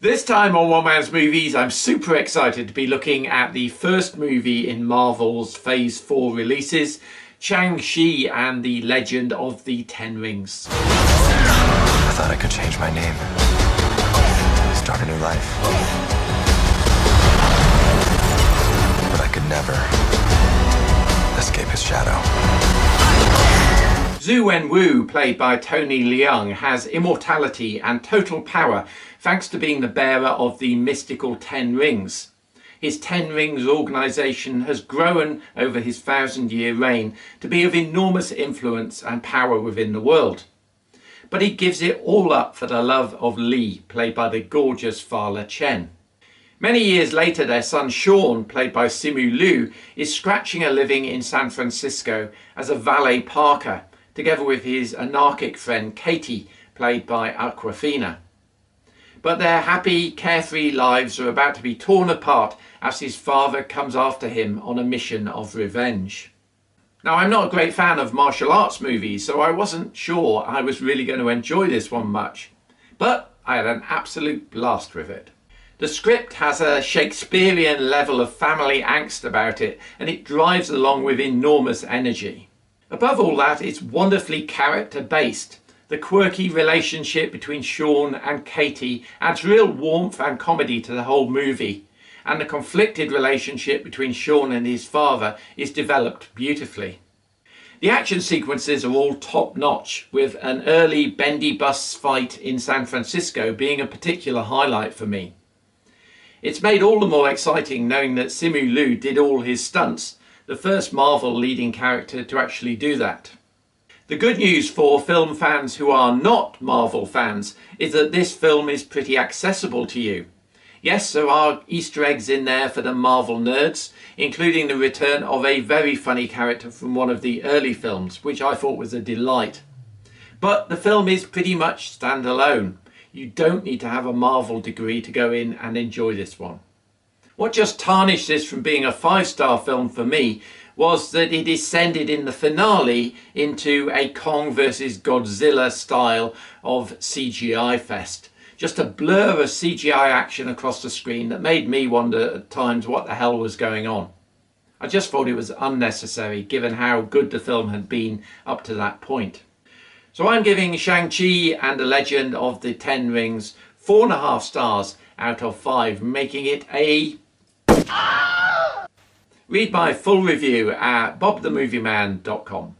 This time on One Man's Movies, I'm super excited to be looking at the first movie in Marvel's Phase 4 releases, Shang Chi and the Legend of the Ten Rings. I thought I could change my name, start a new life, but I could never escape his shadow. Zhu Wenwu, played by Tony Leung, has immortality and total power thanks to being the bearer of the mystical Ten Rings. His Ten Rings organisation has grown over his 1,000-year reign to be of enormous influence and power within the world. But he gives it all up for the love of Li, played by the gorgeous Fala Chen. Many years later, their son Sean, played by Simu Liu, is scratching a living in San Francisco as a valet parker, together with his anarchic friend Katie, played by Awkwafina. But their happy, carefree lives are about to be torn apart as his father comes after him on a mission of revenge. Now, I'm not a great fan of martial arts movies, so I wasn't sure I was really going to enjoy this one much. But I had an absolute blast with it. The script has a Shakespearean level of family angst about it, and it drives along with enormous energy. Above all that, it's wonderfully character-based. The quirky relationship between Sean and Katie adds real warmth and comedy to the whole movie, and the conflicted relationship between Sean and his father is developed beautifully. The action sequences are all top-notch, with an early bendy bus fight in San Francisco being a particular highlight for me. It's made all the more exciting knowing that Simu Liu did all his stunts, the first Marvel leading character to actually do that. The good news for film fans who are not Marvel fans is that this film is pretty accessible to you. Yes, there are Easter eggs in there for the Marvel nerds, including the return of a very funny character from one of the early films, which I thought was a delight. But the film is pretty much standalone. You don't need to have a Marvel degree to go in and enjoy this one. What just tarnished this from being a 5-star film for me was that it descended in the finale into a Kong vs Godzilla style of CGI fest. Just a blur of CGI action across the screen that made me wonder at times what the hell was going on. I just thought it was unnecessary given how good the film had been up to that point. So I'm giving Shang Chi and the Legend of the Ten Rings 4.5 stars out of 5, making it a... Read my full review at bobthemovieman.com.